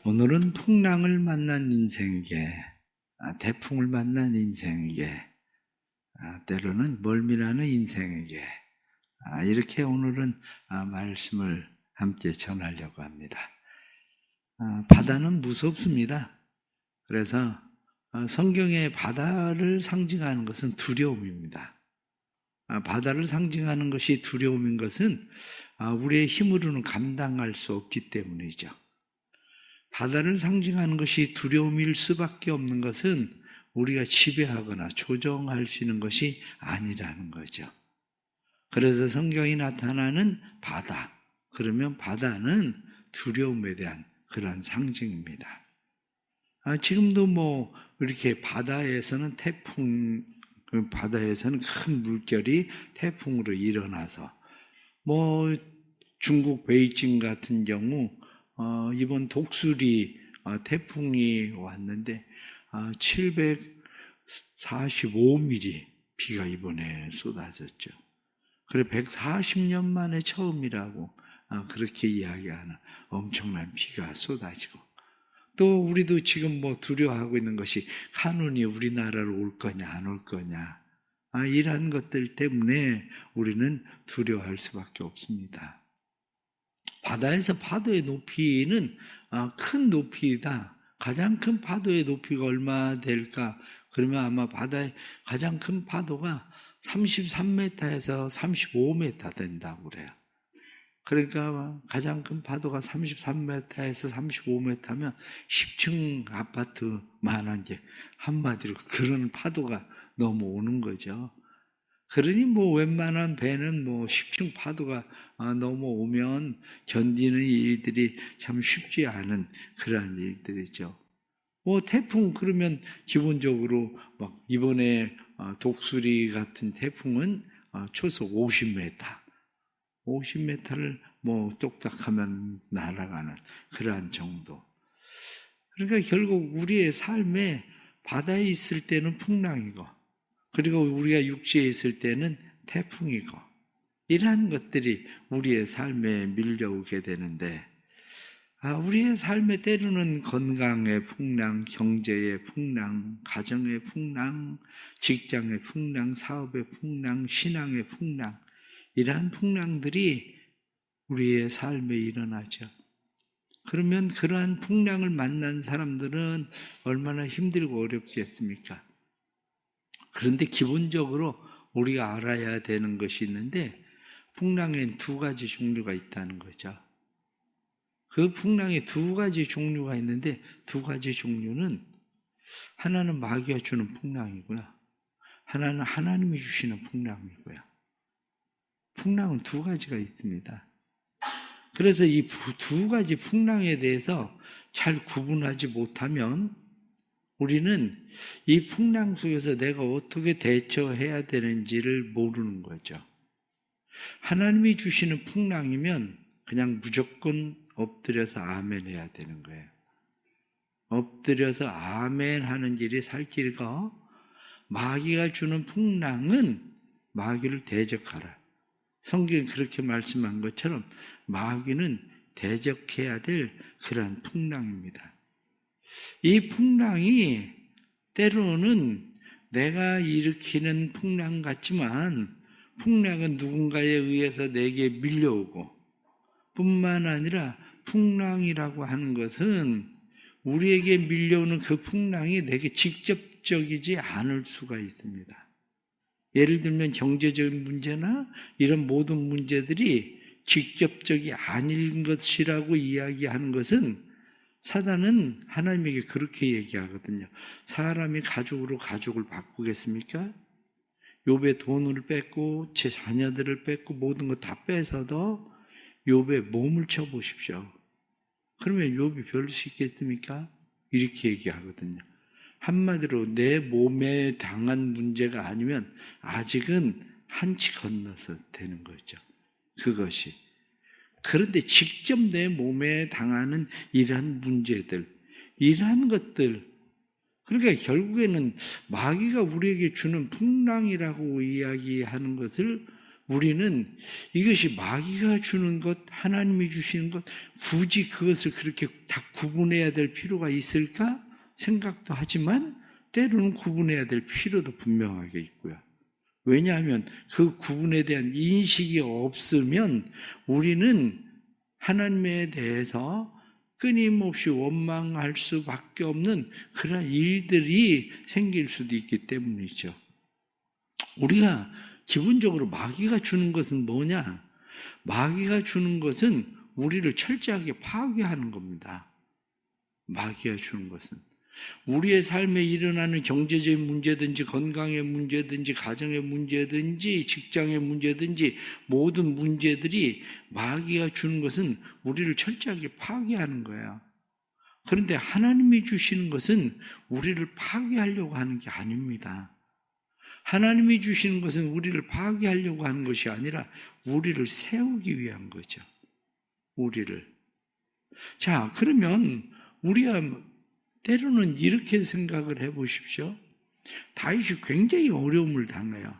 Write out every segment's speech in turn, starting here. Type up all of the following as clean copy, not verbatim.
오늘은 풍랑을 만난 인생에게, 태풍을 만난 인생에게, 때로는 멀미나는 인생에게, 이렇게 오늘은 말씀을 함께 전하려고 합니다. 바다는 무섭습니다. 그래서 성경의 바다를 상징하는 것은 두려움입니다. 바다를 상징하는 것이 두려움인 것은 우리의 힘으로는 감당할 수 없기 때문이죠. 바다를 상징하는 것이 두려움일 수밖에 없는 것은 우리가 지배하거나 조정할 수 있는 것이 아니라는 거죠. 그래서 성경이 나타나는 바다, 그러면 바다는 두려움에 대한 그런 상징입니다. 지금도 이렇게 바다에서는 바다에서는 큰 물결이 태풍으로 일어나서 중국 베이징 같은 경우 이번 독수리 태풍이 왔는데 745mm 비가 이번에 쏟아졌죠. 그래 140년 만에 처음이라고 그렇게 이야기하는 엄청난 비가 쏟아지고, 또 우리도 지금 두려워하고 있는 것이 카눈이 우리나라로 올 거냐 안 올 거냐, 이런 것들 때문에 우리는 두려워할 수밖에 없습니다. 바다에서 파도의 높이는 큰 높이다. 가장 큰 파도의 높이가 얼마 될까? 그러면 아마 바다의 가장 큰 파도가 33m에서 35m 된다고 그래요. 그러니까 가장 큰 파도가 33m에서 35m면 10층 아파트만한 게 한마디로 그런 파도가 넘어오는 거죠. 그러니 웬만한 배는 10층 파도가 넘어오면 견디는 일들이 참 쉽지 않은 그러한 일들이죠. 태풍 그러면 기본적으로 이번에 독수리 같은 태풍은 초속 50m를 똑딱하면 날아가는 그러한 정도. 그러니까 결국 우리의 삶에 바다에 있을 때는 풍랑이고, 그리고 우리가 육지에 있을 때는 태풍이고, 이러한 것들이 우리의 삶에 밀려오게 되는데, 우리의 삶에 때로는 건강의 풍랑, 경제의 풍랑, 가정의 풍랑, 직장의 풍랑, 사업의 풍랑, 신앙의 풍랑, 이러한 풍랑들이 우리의 삶에 일어나죠. 그러면 그러한 풍랑을 만난 사람들은 얼마나 힘들고 어렵겠습니까? 그런데 기본적으로 우리가 알아야 되는 것이 있는데, 풍랑엔 두 가지 종류가 있다는 거죠. 그 풍랑에 두 가지 종류가 있는데, 두 가지 종류는 하나는 마귀가 주는 풍랑이고요, 하나는 하나님이 주시는 풍랑이고요. 풍랑은 두 가지가 있습니다. 그래서 이 두 가지 풍랑에 대해서 잘 구분하지 못하면 우리는 이 풍랑 속에서 내가 어떻게 대처해야 되는지를 모르는 거죠. 하나님이 주시는 풍랑이면 그냥 무조건 엎드려서 아멘 해야 되는 거예요. 엎드려서 아멘 하는 일이 살 길이고, 마귀가 주는 풍랑은 마귀를 대적하라. 성경이 그렇게 말씀한 것처럼 마귀는 대적해야 될 그러한 풍랑입니다. 이 풍랑이 때로는 내가 일으키는 풍랑 같지만, 풍랑은 누군가에 의해서 내게 밀려오고, 뿐만 아니라 풍랑이라고 하는 것은 우리에게 밀려오는 그 풍랑이 내게 직접적이지 않을 수가 있습니다. 예를 들면 경제적인 문제나 이런 모든 문제들이 직접적이 아닌 것이라고 이야기하는 것은, 사단은 하나님에게 그렇게 얘기하거든요. 사람이 가족으로 가족을 바꾸겠습니까? 욥의 돈을 뺏고 제 자녀들을 뺏고 모든 거 다 뺏어도 욥의 몸을 쳐보십시오. 그러면 욥이 별로 수 있겠습니까? 이렇게 얘기하거든요. 한마디로 내 몸에 당한 문제가 아니면 아직은 한치 건너서 되는 거죠. 그것이. 그런데 직접 내 몸에 당하는 이러한 문제들, 이러한 것들, 그러니까 결국에는 마귀가 우리에게 주는 풍랑이라고 이야기하는 것을 우리는 이것이 마귀가 주는 것, 하나님이 주시는 것, 굳이 그것을 그렇게 다 구분해야 될 필요가 있을까 생각도 하지만 때로는 구분해야 될 필요도 분명하게 있고요. 왜냐하면 그 구분에 대한 인식이 없으면 우리는 하나님에 대해서 끊임없이 원망할 수밖에 없는 그런 일들이 생길 수도 있기 때문이죠. 우리가 기본적으로 마귀가 주는 것은 뭐냐? 마귀가 주는 것은 우리를 철저하게 파괴하는 겁니다. 마귀가 주는 것은 우리의 삶에 일어나는 경제적인 문제든지 건강의 문제든지 가정의 문제든지 직장의 문제든지 모든 문제들이 마귀가 주는 것은 우리를 철저하게 파괴하는 거예요. 그런데 하나님이 주시는 것은 우리를 파괴하려고 하는 게 아닙니다. 하나님이 주시는 것은 우리를 파괴하려고 하는 것이 아니라 우리를 세우기 위한 거죠. 우리를. 자, 그러면 우리가 때로는 이렇게 생각을 해보십시오. 다윗이 굉장히 어려움을 당해요.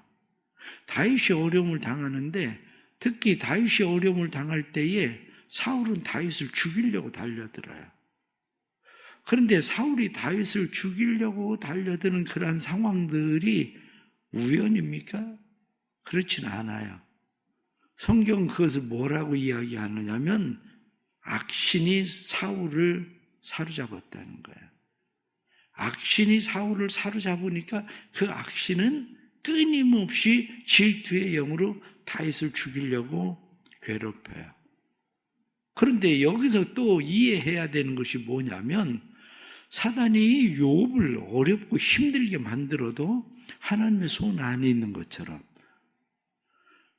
다윗이 어려움을 당하는데 특히 다윗이 어려움을 당할 때에 사울은 다윗을 죽이려고 달려들어요. 그런데 사울이 다윗을 죽이려고 달려드는 그러한 상황들이 우연입니까? 그렇진 않아요. 성경은 그것을 뭐라고 이야기하느냐면 악신이 사울을 사로잡았다는 거예요. 악신이 사울을 사로잡으니까 그 악신은 끊임없이 질투의 영으로 다윗을 죽이려고 괴롭혀요. 그런데 여기서 또 이해해야 되는 것이 뭐냐면 사단이 욥을 어렵고 힘들게 만들어도 하나님의 손 안에 있는 것처럼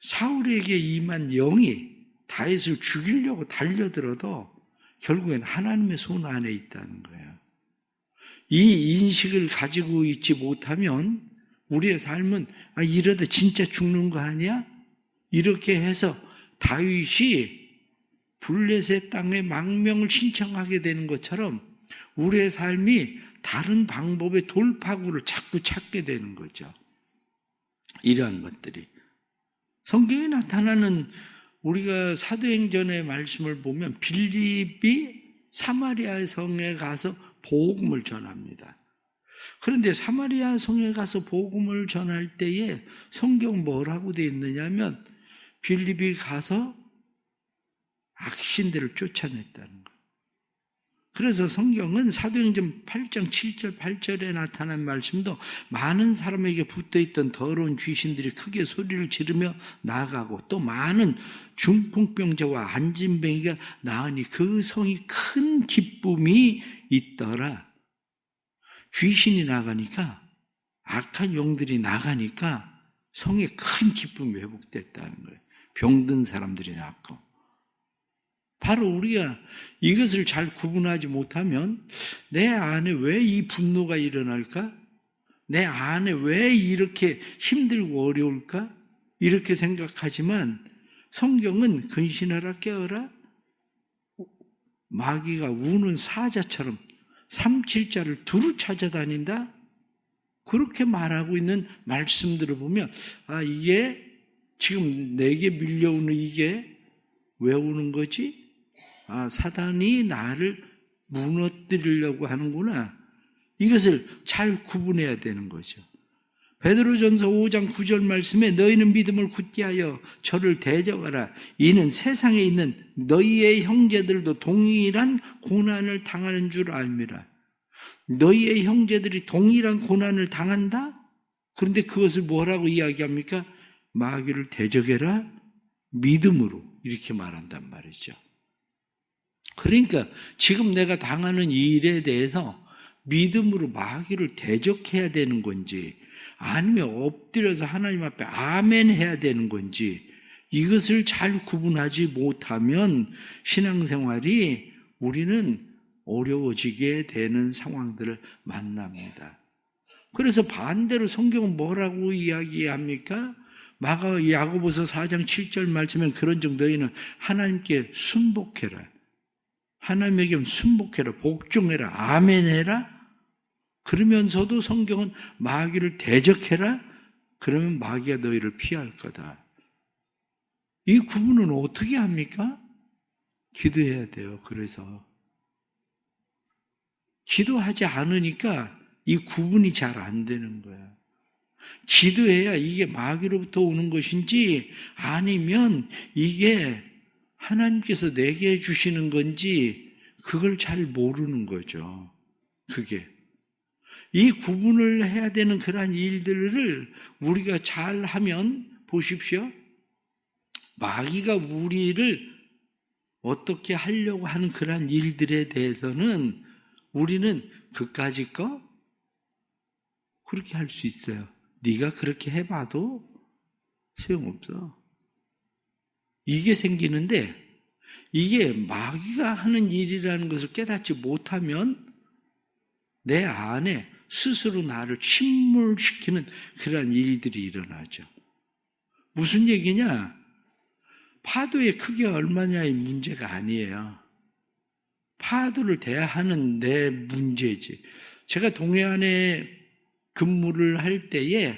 사울에게 임한 영이 다윗을 죽이려고 달려들어도 결국엔 하나님의 손 안에 있다는 거예요. 이 인식을 가지고 있지 못하면 우리의 삶은 이러다 진짜 죽는 거 아니야? 이렇게 해서 다윗이 블레셋 땅에 망명을 신청하게 되는 것처럼 우리의 삶이 다른 방법의 돌파구를 자꾸 찾게 되는 거죠. 이러한 것들이. 성경에 나타나는 우리가 사도행전의 말씀을 보면 빌립이 사마리아 성에 가서 복음을 전합니다. 그런데 사마리아 성에 가서 복음을 전할 때에 성경 뭐라고 되어 있느냐면 빌립이 가서 악신들을 쫓아냈다는 거예요. 그래서 성경은 사도행전 8장 7절 8절에 나타난 말씀도 많은 사람에게 붙어있던 더러운 귀신들이 크게 소리를 지르며 나가고 또 많은 중풍병자와 안진뱅이가 나으니 그 성이 큰 기쁨이 있더라. 귀신이 나가니까 악한 영들이 나가니까 성에 큰 기쁨이 회복됐다는 거예요. 병든 사람들이 낫고. 바로 우리가 이것을 잘 구분하지 못하면 내 안에 왜 이 분노가 일어날까? 내 안에 왜 이렇게 힘들고 어려울까? 이렇게 생각하지만 성경은 근신하라 깨어라 마귀가 우는 사자처럼 3-7자를 두루 찾아다닌다? 그렇게 말하고 있는 말씀들을 보면 이게 지금 내게 밀려오는 이게 왜 오는 거지? 사단이 나를 무너뜨리려고 하는구나. 이것을 잘 구분해야 되는 거죠. 베드로전서 5장 9절 말씀에 너희는 믿음을 굳게 하여 저를 대적하라. 이는 세상에 있는 너희의 형제들도 동일한 고난을 당하는 줄 알미라. 너희의 형제들이 동일한 고난을 당한다? 그런데 그것을 뭐라고 이야기합니까? 마귀를 대적해라. 믿음으로 이렇게 말한단 말이죠. 그러니까 지금 내가 당하는 이 일에 대해서 믿음으로 마귀를 대적해야 되는 건지 아니면 엎드려서 하나님 앞에 아멘 해야 되는 건지 이것을 잘 구분하지 못하면 신앙생활이 우리는 어려워지게 되는 상황들을 만납니다. 그래서 반대로 성경은 뭐라고 이야기합니까? 야고보서 4장 7절 말씀에 그런즉 너희는 하나님께 순복해라. 하나님에게 순복해라. 복종해라. 아멘해라. 그러면서도 성경은 마귀를 대적해라. 그러면 마귀가 너희를 피할 거다. 이 구분은 어떻게 합니까? 기도해야 돼요. 그래서 기도하지 않으니까 이 구분이 잘 안 되는 거야. 기도해야 이게 마귀로부터 오는 것인지 아니면 이게 하나님께서 내게 주시는 건지 그걸 잘 모르는 거죠. 그게. 이 구분을 해야 되는 그러한 일들을 우리가 잘 하면 보십시오. 마귀가 우리를 어떻게 하려고 하는 그러한 일들에 대해서는 우리는 그까짓 거 그렇게 할 수 있어요. 네가 그렇게 해봐도 소용없어. 이게 생기는데 이게 마귀가 하는 일이라는 것을 깨닫지 못하면 내 안에 스스로 나를 침몰시키는 그러한 일들이 일어나죠. 무슨 얘기냐? 파도의 크기가 얼마냐의 문제가 아니에요. 파도를 대하는 내 문제지. 제가 동해안에 근무를 할 때에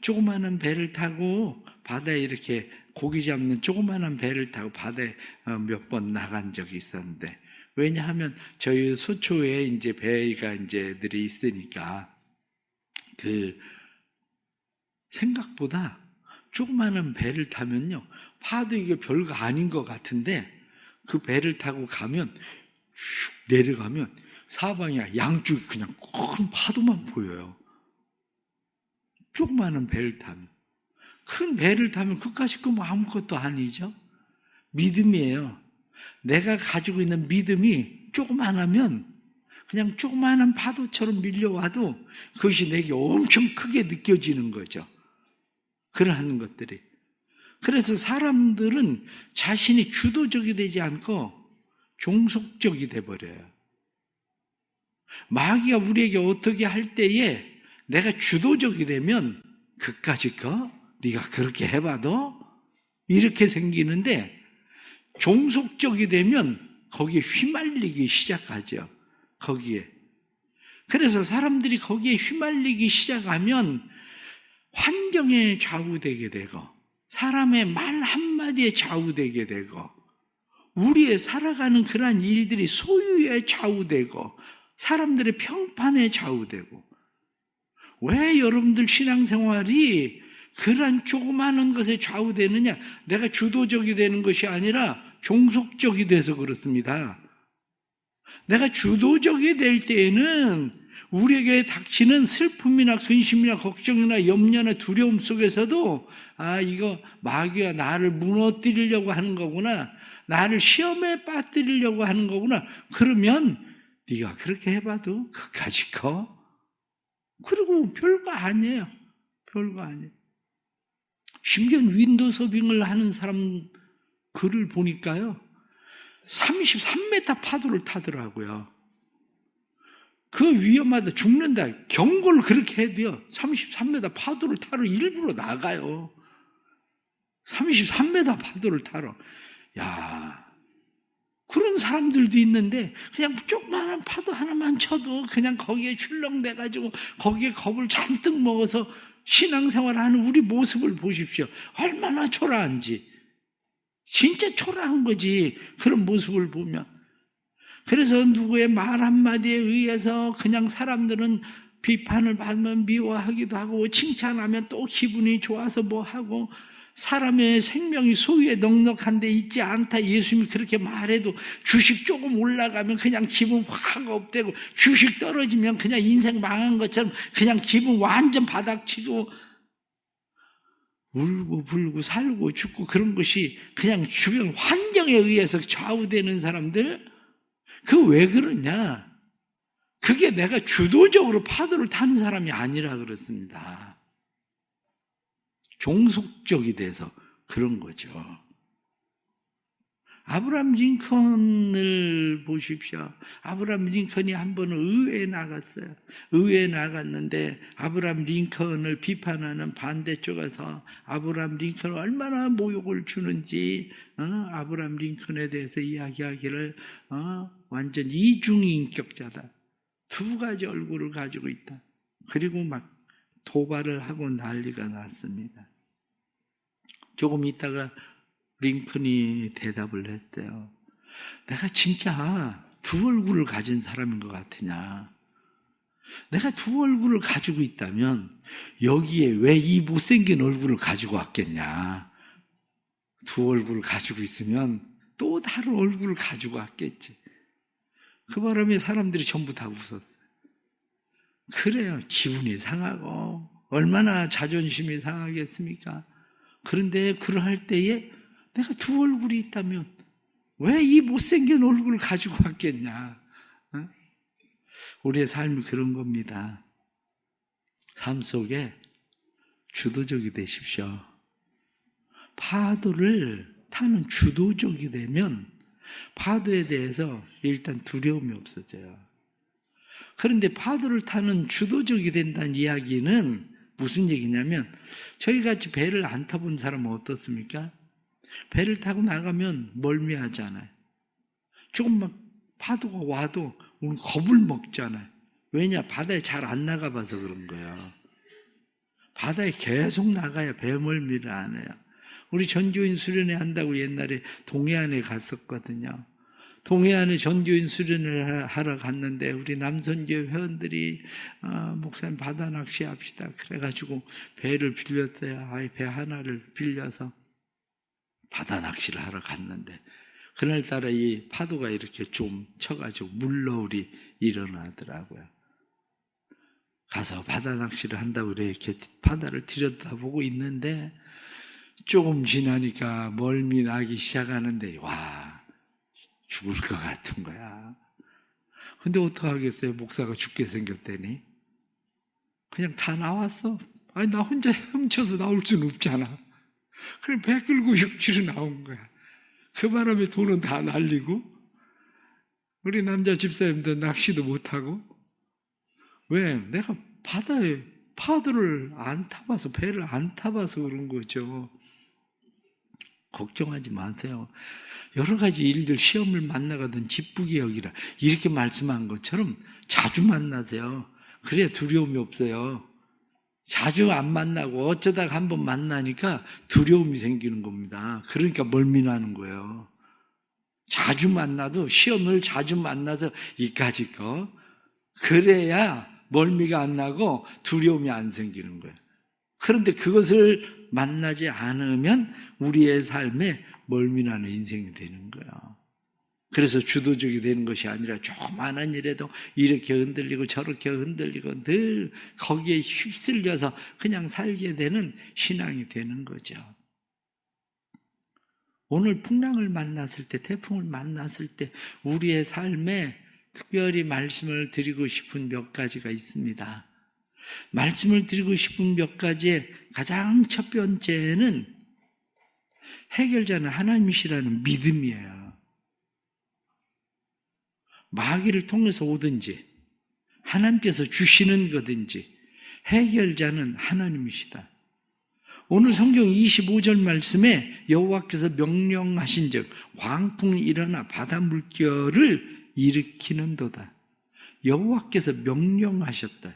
조그마한 배를 타고 바다에 이렇게 고기 잡는 조그마한 배를 타고 바다에 몇 번 나간 적이 있었는데, 왜냐하면 저희 소초에 이제 배가 이제 들이 있으니까 생각보다 조그마한 배를 타면요, 파도 이게 별거 아닌 것 같은데 그 배를 타고 가면 슉 내려가면 사방에 양쪽이 그냥 큰 파도만 보여요. 조그마한 배를 타면. 큰 배를 타면 그까짓 거 뭐 아무것도 아니죠. 믿음이에요. 내가 가지고 있는 믿음이 조그만하면 그냥 조그마한 파도처럼 밀려와도 그것이 내게 엄청 크게 느껴지는 거죠. 그러한 것들이. 그래서 사람들은 자신이 주도적이 되지 않고 종속적이 돼버려요. 마귀가 우리에게 어떻게 할 때에 내가 주도적이 되면 그까짓 거 네가 그렇게 해봐도 이렇게 생기는데, 종속적이 되면 거기에 휘말리기 시작하죠. 거기에. 그래서 사람들이 거기에 휘말리기 시작하면 환경에 좌우되게 되고 사람의 말 한마디에 좌우되게 되고 우리의 살아가는 그러한 일들이 소유에 좌우되고 사람들의 평판에 좌우되고. 왜 여러분들 신앙생활이 그러한 조그마한 것에 좌우되느냐? 내가 주도적이 되는 것이 아니라 종속적이 돼서 그렇습니다. 내가 주도적이 될 때에는 우리에게 닥치는 슬픔이나 근심이나 걱정이나 염려나 두려움 속에서도 이거 마귀가 나를 무너뜨리려고 하는 거구나, 나를 시험에 빠뜨리려고 하는 거구나. 그러면 네가 그렇게 해봐도 그까짓 거 그리고 별거 아니에요. 별거 아니에요. 심지어 윈도우 서빙을 하는 사람 글을 보니까요, 33m 파도를 타더라고요. 그 위험하다, 죽는다, 경고를 그렇게 해도요, 33m 파도를 타러 일부러 나가요. 33m 파도를 타러. 야, 그런 사람들도 있는데 그냥 조그마한 파도 하나만 쳐도 그냥 거기에 출렁대가지고 거기에 겁을 잔뜩 먹어서 신앙생활하는 우리 모습을 보십시오. 얼마나 초라한지. 진짜 초라한 거지, 그런 모습을 보면. 그래서 누구의 말 한마디에 의해서 그냥 사람들은 비판을 받으면 미워하기도 하고 칭찬하면 또 기분이 좋아서 뭐 하고, 사람의 생명이 소유에 넉넉한 데 있지 않다 예수님이 그렇게 말해도 주식 조금 올라가면 그냥 기분 확 업되고 주식 떨어지면 그냥 인생 망한 것처럼 그냥 기분 완전 바닥치고 울고 불고 살고 죽고, 그런 것이 그냥 주변 환경에 의해서 좌우되는 사람들, 그 왜 그러냐? 그게 내가 주도적으로 파도를 타는 사람이 아니라 그렇습니다. 종속적이 돼서 그런 거죠. 아브라함 링컨을 보십시오. 아브라함 링컨이 한 번은 의회에 나갔어요. 의회에 나갔는데 아브라함 링컨을 비판하는 반대쪽에서 아브라함 링컨을 얼마나 모욕을 주는지 아브라함 링컨에 대해서 이야기하기를 완전 이중인격자다, 두 가지 얼굴을 가지고 있다, 그리고 막 도발을 하고 난리가 났습니다. 조금 있다가 링컨이 대답을 했어요. 내가 진짜 두 얼굴을 가진 사람인 것 같으냐? 내가 두 얼굴을 가지고 있다면 여기에 왜 이 못생긴 얼굴을 가지고 왔겠냐? 두 얼굴을 가지고 있으면 또 다른 얼굴을 가지고 왔겠지. 그 바람에 사람들이 전부 다 웃었어요. 그래요. 기분이 상하고 얼마나 자존심이 상하겠습니까? 그런데 그러할 때에 내가 두 얼굴이 있다면 왜 이 못생긴 얼굴을 가지고 왔겠냐? 어? 우리의 삶이 그런 겁니다. 삶 속에 주도적이 되십시오. 파도를 타는 주도적이 되면 파도에 대해서 일단 두려움이 없어져요. 그런데 파도를 타는 주도적이 된다는 이야기는 무슨 얘기냐면 저희 같이 배를 안 타본 사람은 어떻습니까? 배를 타고 나가면 멀미하잖아요. 조금만 파도가 와도 우리 겁을 먹잖아요. 왜냐? 바다에 잘 안 나가봐서 그런 거예요. 바다에 계속 나가야 배멀미를 안 해요. 우리 전교인 수련회 한다고 옛날에 동해안에 갔었거든요. 동해안에 전교인 수련을 하러 갔는데 우리 남선교 회원들이 목사님 바다 낚시 합시다. 그래가지고 배를 빌렸어요. 배 하나를 빌려서 바다 낚시를 하러 갔는데 그날따라 이 파도가 이렇게 좀 쳐가지고 물너울이 일어나더라고요. 가서 바다 낚시를 한다고 이렇게 바다를 들여다보고 있는데 조금 지나니까 멀미 나기 시작하는데 와 죽을 것 같은 거야. 근데 어떡하겠어요? 목사가 죽게 생겼다니. 그냥 다 나왔어. 아니 나 혼자 훔쳐서 나올 수는 없잖아. 그럼 배 끌고 육지로 나온 거야. 그 바람에 돈은 다 날리고 우리 남자 집사님도 낚시도 못하고. 왜? 내가 바다에 파도를 안 타봐서 배를 안 타봐서 그런 거죠. 걱정하지 마세요. 여러 가지 일들 시험을 만나가던 기쁘게 여기라 이렇게 말씀한 것처럼 자주 만나세요. 그래야 두려움이 없어요. 자주 안 만나고 어쩌다가 한번 만나니까 두려움이 생기는 겁니다. 그러니까 멀미나는 거예요. 자주 만나도 시험을 자주 만나서 이까짓 거 그래야 멀미가 안 나고 두려움이 안 생기는 거예요. 그런데 그것을 만나지 않으면 우리의 삶에 멀미나는 인생이 되는 거예요. 그래서 주도적이 되는 것이 아니라 조그마한 일에도 이렇게 흔들리고 저렇게 흔들리고 늘 거기에 휩쓸려서 그냥 살게 되는 신앙이 되는 거죠. 오늘 풍랑을 만났을 때, 태풍을 만났을 때 우리의 삶에 특별히 말씀을 드리고 싶은 몇 가지가 있습니다. 말씀을 드리고 싶은 몇 가지의 가장 첫 번째는 해결자는 하나님이시라는 믿음이에요. 마귀를 통해서 오든지 하나님께서 주시는 거든지 해결자는 하나님이시다. 오늘 성경 25절 말씀에 여호와께서 명령하신 즉 광풍이 일어나 바다 물결을 일으키는도다. 여호와께서 명령하셨다.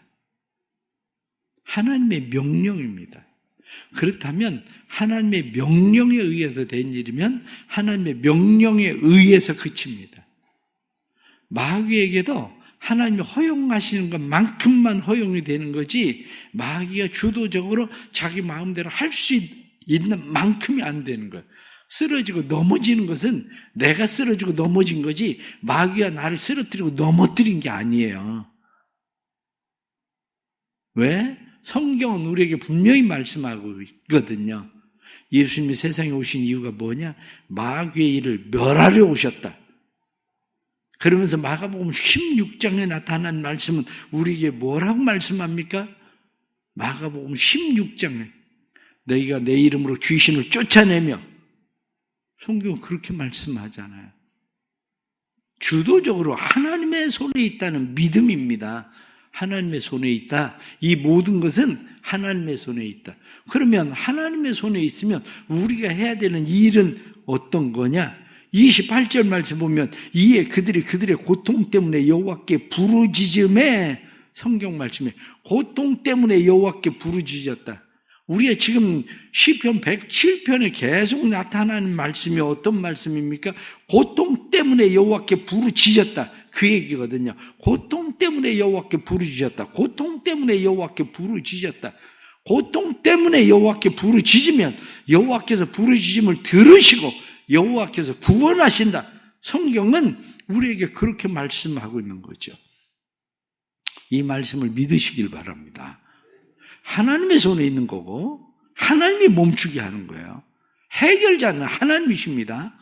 하나님의 명령입니다. 그렇다면 하나님의 명령에 의해서 된 일이면 하나님의 명령에 의해서 그칩니다. 마귀에게도 하나님이 허용하시는 것만큼만 허용이 되는 거지 마귀가 주도적으로 자기 마음대로 할 수 있는 만큼이 안 되는 거예요. 쓰러지고 넘어지는 것은 내가 쓰러지고 넘어진 거지 마귀가 나를 쓰러뜨리고 넘어뜨린 게 아니에요. 왜? 성경은 우리에게 분명히 말씀하고 있거든요. 예수님이 세상에 오신 이유가 뭐냐? 마귀의 일을 멸하려 오셨다. 그러면서 마가복음 16장에 나타난 말씀은 우리에게 뭐라고 말씀합니까? 마가복음 16장에 너희가 내 이름으로 귀신을 쫓아내며 성경은 그렇게 말씀하잖아요. 주도적으로 하나님의 손에 있다는 믿음입니다. 하나님의 손에 있다. 이 모든 것은 하나님의 손에 있다. 그러면 하나님의 손에 있으면 우리가 해야 되는 일은 어떤 거냐? 28절 말씀 보면 이에 그들의 고통 때문에 여호와께 부르짖음에 성경 말씀에 고통 때문에 여호와께 부르짖었다. 우리가 지금 시편 107편에 계속 나타나는 말씀이 어떤 말씀입니까? 고통 때문에 여호와께 부르짖었다. 그 얘기거든요. 고통 때문에 여호와께 부르짖었다. 고통 때문에 여호와께 부르짖었다. 고통 때문에 여호와께 부르짖으면 여호와께서 부르짖음을 들으시고 여호와께서 구원하신다. 성경은 우리에게 그렇게 말씀하고 있는 거죠. 이 말씀을 믿으시길 바랍니다. 하나님의 손에 있는 거고 하나님이 멈추게 하는 거예요. 해결자는 하나님이십니다.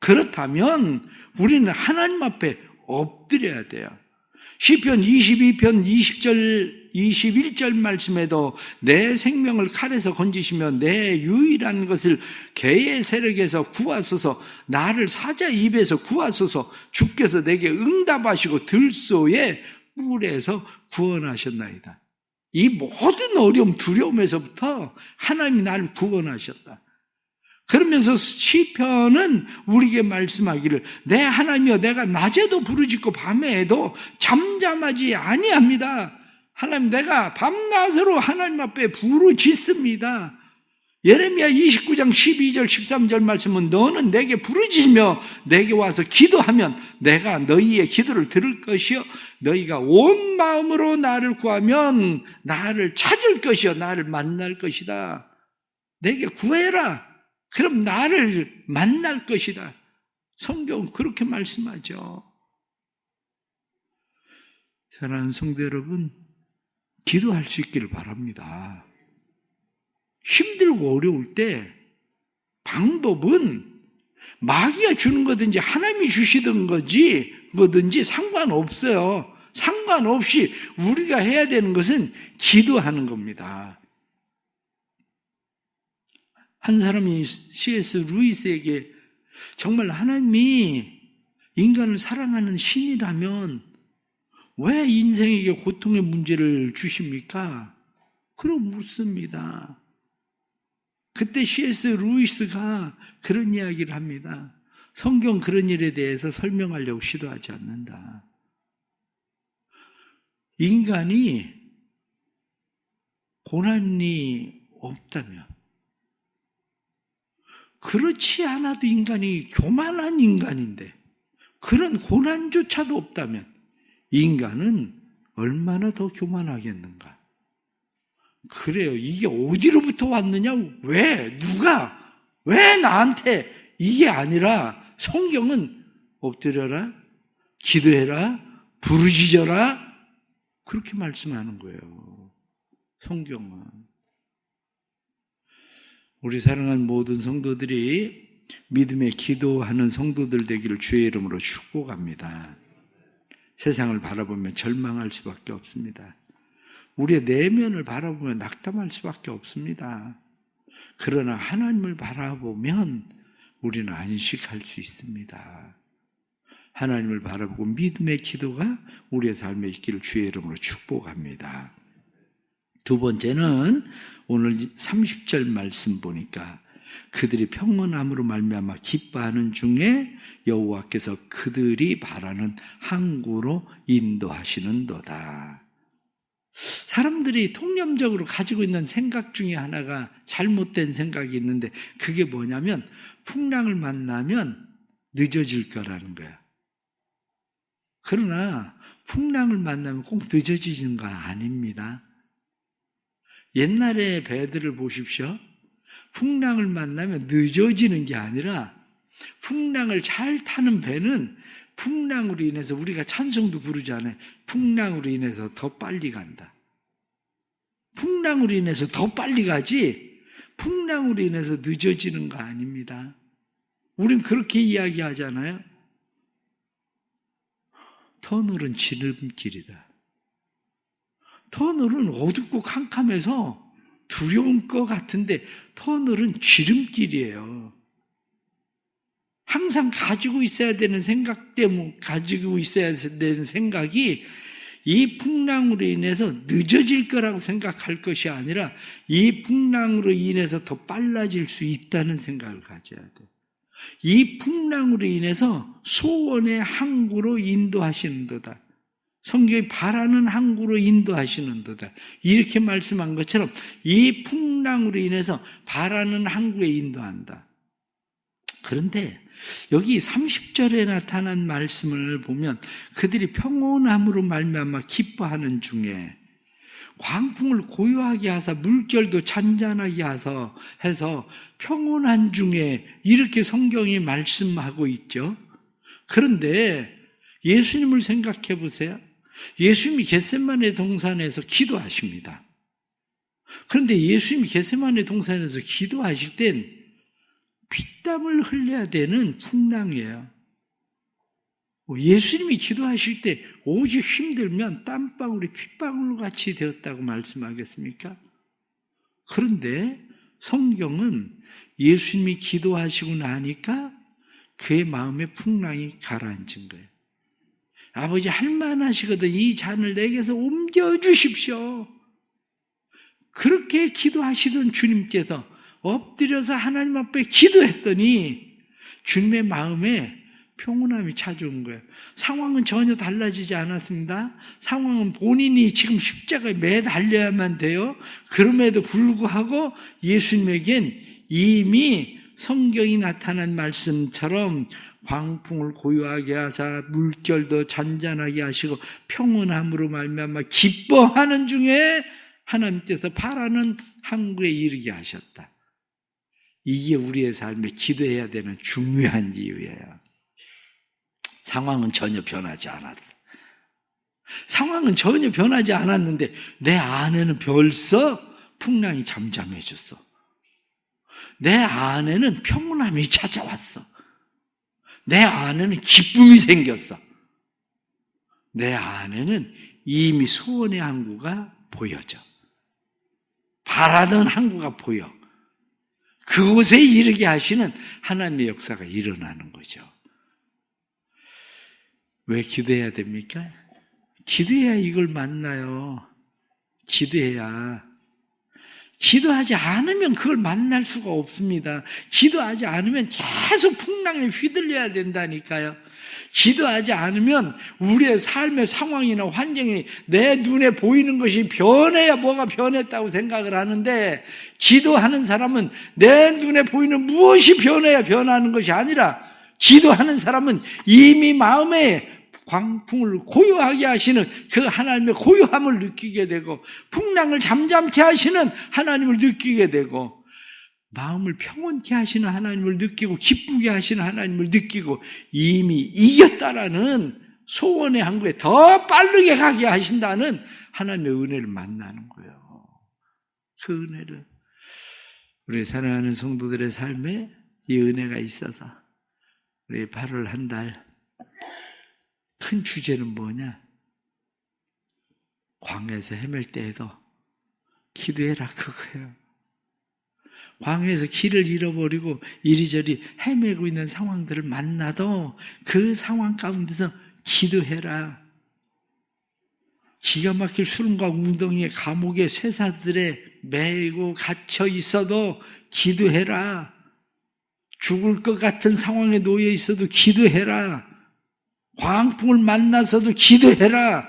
그렇다면 우리는 하나님 앞에 엎드려야 돼요. 시편 22편 20절 21절 말씀에도 내 생명을 칼에서 건지시며 내 유일한 것을 개의 세력에서 구하소서, 나를 사자 입에서 구하소서, 주께서 내게 응답하시고 들소의 뿔에서 구원하셨나이다. 이 모든 어려움, 두려움에서부터 하나님이 나를 구원하셨다. 그러면서 시편은 우리에게 말씀하기를 내 하나님이여 내가 낮에도 부르짖고 밤에도 잠잠하지 아니합니다. 하나님 내가 밤낮으로 하나님 앞에 부르짖습니다. 예레미야 29장 12절 13절 말씀은 너는 내게 부르짖으며 내게 와서 기도하면 내가 너희의 기도를 들을 것이요 너희가 온 마음으로 나를 구하면 나를 찾을 것이요 나를 만날 것이다. 내게 구해라. 그럼 나를 만날 것이다. 성경은 그렇게 말씀하죠. 사랑하는 성도 여러분, 기도할 수 있기를 바랍니다. 힘들고 어려울 때 방법은 마귀가 주는 거든지 하나님이 주시던 거지 뭐든지 상관없어요. 상관없이 우리가 해야 되는 것은 기도하는 겁니다. 한 사람이 C.S. 루이스에게 정말 하나님이 인간을 사랑하는 신이라면 왜 인생에게 고통의 문제를 주십니까? 그럼 묻습니다. 그때 C.S. 루이스가 그런 이야기를 합니다. 성경 그런 일에 대해서 설명하려고 시도하지 않는다. 인간이 고난이 없다면, 그렇지 않아도 인간이 교만한 인간인데 그런 고난조차도 없다면 인간은 얼마나 더 교만하겠는가. 그래요. 이게 어디로부터 왔느냐? 왜? 누가? 왜 나한테? 이게 아니라 성경은 엎드려라, 기도해라, 부르짖어라 그렇게 말씀하는 거예요. 성경은. 우리 사랑하는 모든 성도들이 믿음에 기도하는 성도들 되기를 주의 이름으로 축복합니다. 세상을 바라보면 절망할 수밖에 없습니다. 우리의 내면을 바라보면 낙담할 수밖에 없습니다. 그러나 하나님을 바라보면 우리는 안식할 수 있습니다. 하나님을 바라보고 믿음의 기도가 우리의 삶에 있기를 주의 이름으로 축복합니다. 두 번째는 오늘 30절 말씀 보니까 그들이 평온함으로 말미암아 기뻐하는 중에 여호와께서 그들이 바라는 항구로 인도하시는도다. 사람들이 통념적으로 가지고 있는 생각 중에 하나가 잘못된 생각이 있는데 그게 뭐냐면 풍랑을 만나면 늦어질 거라는 거야. 그러나 풍랑을 만나면 꼭 늦어지는 건 아닙니다. 옛날의 배들을 보십시오. 풍랑을 만나면 늦어지는 게 아니라 풍랑을 잘 타는 배는 풍랑으로 인해서 우리가 찬송도 부르잖아요. 풍랑으로 인해서 더 빨리 간다. 풍랑으로 인해서 더 빨리 가지 풍랑으로 인해서 늦어지는 거 아닙니다. 우린 그렇게 이야기하잖아요. 터널은 지름길이다. 터널은 어둡고 캄캄해서 두려운 것 같은데 터널은 지름길이에요. 항상 가지고 있어야 되는 생각 때문에 가지고 있어야 되는 생각이 이 풍랑으로 인해서 늦어질 거라고 생각할 것이 아니라 이 풍랑으로 인해서 더 빨라질 수 있다는 생각을 가져야 돼. 이 풍랑으로 인해서 소원의 항구로 인도하시는도다. 성경이 바라는 항구로 인도하시는도다. 이렇게 말씀한 것처럼 이 풍랑으로 인해서 바라는 항구에 인도한다. 그런데 여기 30절에 나타난 말씀을 보면 그들이 평온함으로 말미암아 기뻐하는 중에 광풍을 고요하게 하사 물결도 잔잔하게 해서 평온한 중에 이렇게 성경이 말씀하고 있죠. 그런데 예수님을 생각해 보세요. 예수님이 겟세마네 동산에서 기도하십니다. 그런데 예수님이 겟세마네 동산에서 기도하실 땐 피땀을 흘려야 되는 풍랑이에요. 예수님이 기도하실 때 오직 힘들면 땀방울이 핏방울 같이 되었다고 말씀하겠습니까? 그런데 성경은 예수님이 기도하시고 나니까 그의 마음에 풍랑이 가라앉은 거예요. 아버지 할만하시거든 이 잔을 내게서 옮겨주십시오. 그렇게 기도하시던 주님께서 엎드려서 하나님 앞에 기도했더니 주님의 마음에 평온함이 찾아온 거예요. 상황은 전혀 달라지지 않았습니다. 상황은 본인이 지금 십자가에 매달려야만 돼요. 그럼에도 불구하고 예수님에겐 이미 성경이 나타난 말씀처럼 광풍을 고요하게 하사 물결도 잔잔하게 하시고 평온함으로 말미암아 기뻐하는 중에 하나님께서 바라는 항구에 이르게 하셨다. 이게 우리의 삶에 기도해야 되는 중요한 이유예요. 상황은 전혀 변하지 않았어. 상황은 전혀 변하지 않았는데 내 안에는 벌써 풍랑이 잠잠해졌어. 내 안에는 평온함이 찾아왔어. 내 안에는 기쁨이 생겼어. 내 안에는 이미 소원의 항구가 보여져. 바라던 항구가 보여. 그곳에 이르게 하시는 하나님의 역사가 일어나는 거죠. 왜 기도해야 됩니까? 기도해야 이걸 만나요. 기도해야. 기도하지 않으면 그걸 만날 수가 없습니다. 기도하지 않으면 계속 풍랑에 휘둘려야 된다니까요. 기도하지 않으면 우리의 삶의 상황이나 환경이 내 눈에 보이는 것이 변해야 뭐가 변했다고 생각을 하는데, 기도하는 사람은 내 눈에 보이는 무엇이 변해야 변하는 것이 아니라, 기도하는 사람은 이미 마음에 광풍을 고요하게 하시는 그 하나님의 고요함을 느끼게 되고, 풍랑을 잠잠케 하시는 하나님을 느끼게 되고, 마음을 평온케 하시는 하나님을 느끼고, 기쁘게 하시는 하나님을 느끼고, 이미 이겼다라는 소원의 항구에 더 빠르게 가게 하신다는 하나님의 은혜를 만나는 거예요. 그 은혜를 우리 사랑하는 성도들의 삶에 이 은혜가 있어서 우리 8월 한 달 큰 주제는 뭐냐? 광야에서 헤맬 때에도 기도해라, 그거예요. 광야에서 길을 잃어버리고 이리저리 헤매고 있는 상황들을 만나도 그 상황 가운데서 기도해라. 기가 막힐 수렁과 웅덩이의 감옥의 쇠사들에 매이고 갇혀 있어도 기도해라. 죽을 것 같은 상황에 놓여 있어도 기도해라. 광풍을 만나서도 기도해라.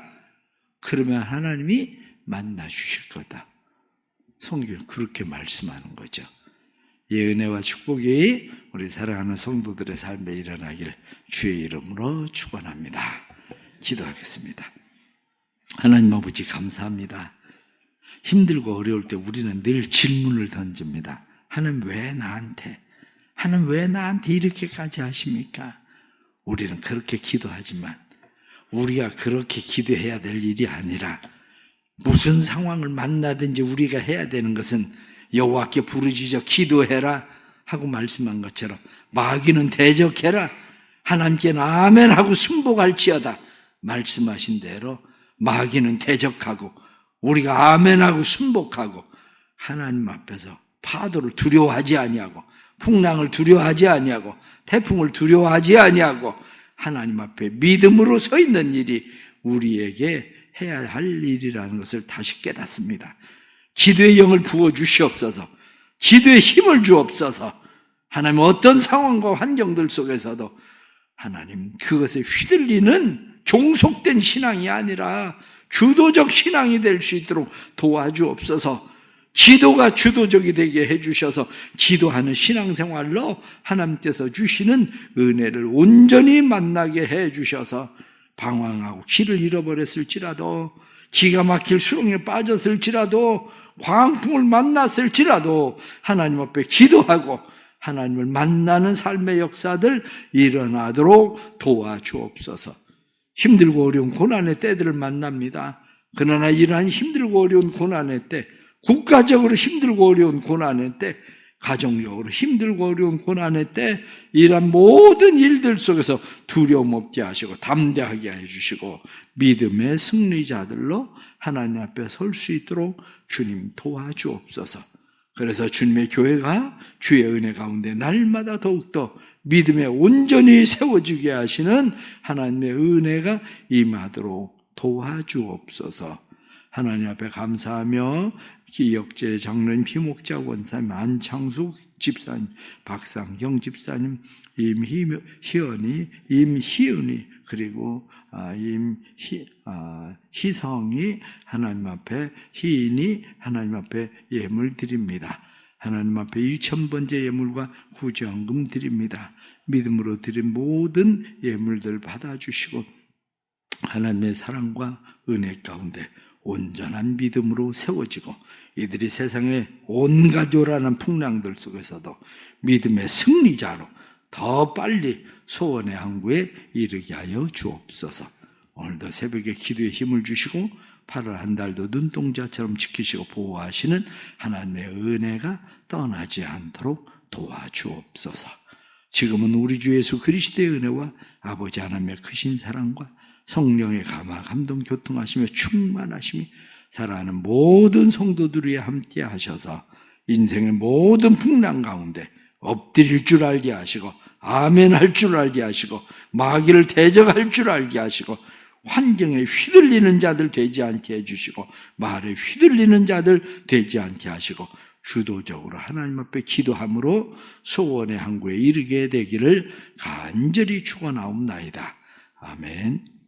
그러면 하나님이 만나 주실 거다. 성경이 그렇게 말씀하는 거죠. 이 은혜와 축복이 우리 사랑하는 성도들의 삶에 일어나길 주의 이름으로 축원합니다. 기도하겠습니다. 하나님 아버지 감사합니다. 힘들고 어려울 때 우리는 늘 질문을 던집니다. 하나님 왜 나한테? 하나님 왜 나한테 이렇게까지 하십니까? 우리는 그렇게 기도하지만 우리가 그렇게 기도해야 될 일이 아니라, 무슨 상황을 만나든지 우리가 해야 되는 것은 여호와께 부르짖어 기도해라 하고 말씀한 것처럼, 마귀는 대적해라, 하나님께는 아멘하고 순복할지어다 말씀하신 대로 마귀는 대적하고 우리가 아멘하고 순복하고 하나님 앞에서 파도를 두려워하지 아니하고 풍랑을 두려워하지 아니하고 태풍을 두려워하지 아니하고 하나님 앞에 믿음으로 서 있는 일이 우리에게 해야 할 일이라는 것을 다시 깨닫습니다. 기도의 영을 부어주시옵소서. 기도의 힘을 주옵소서. 하나님 어떤 상황과 환경들 속에서도 하나님 그것에 휘둘리는 종속된 신앙이 아니라 주도적 신앙이 될 수 있도록 도와주옵소서. 기도가 주도적이 되게 해주셔서 기도하는 신앙생활로 하나님께서 주시는 은혜를 온전히 만나게 해주셔서 방황하고 길을 잃어버렸을지라도, 기가 막힐 수렁에 빠졌을지라도, 광풍을 만났을지라도 하나님 앞에 기도하고 하나님을 만나는 삶의 역사들 일어나도록 도와주옵소서. 힘들고 어려운 고난의 때들을 만납니다. 그러나 이러한 힘들고 어려운 고난의 때, 국가적으로 힘들고 어려운 고난의 때, 가정적으로 힘들고 어려운 고난의 때, 이러한 모든 일들 속에서 두려움 없게 하시고 담대하게 해주시고 믿음의 승리자들로 하나님 앞에 설 수 있도록 주님 도와주옵소서. 그래서 주님의 교회가 주의 은혜 가운데 날마다 더욱더 믿음에 온전히 세워지게 하시는 하나님의 은혜가 임하도록 도와주옵소서. 하나님 앞에 감사하며 기역제 장로님, 피목자 권사님, 안창숙 집사님, 박상경 집사님, 임희은이 그리고 희성이 하나님 앞에, 희인이 하나님 앞에 예물 드립니다. 하나님 앞에 1000번째 예물과 구제헌금 드립니다. 믿음으로 드린 모든 예물들 받아주시고 하나님의 사랑과 은혜 가운데 온전한 믿음으로 세워지고 이들이 세상의 온갖 요란한 풍랑들 속에서도 믿음의 승리자로 더 빨리 소원의 항구에 이르게 하여 주옵소서. 오늘도 새벽에 기도에 힘을 주시고 8월 한 달도 눈동자처럼 지키시고 보호하시는 하나님의 은혜가 떠나지 않도록 도와주옵소서. 지금은 우리 주 예수 그리스도의 은혜와 아버지 하나님의 크신 사랑과 성령의 감화, 감동, 교통하시며 충만하심이 살아가는 모든 성도들이 함께 하셔서 인생의 모든 풍랑 가운데 엎드릴 줄 알게 하시고 아멘 할 줄 알게 하시고 마귀를 대적할 줄 알게 하시고 환경에 휘둘리는 자들 되지 않게 해주시고 말에 휘둘리는 자들 되지 않게 하시고 주도적으로 하나님 앞에 기도함으로 소원의 항구에 이르게 되기를 간절히 축원하옵나이다. 아멘.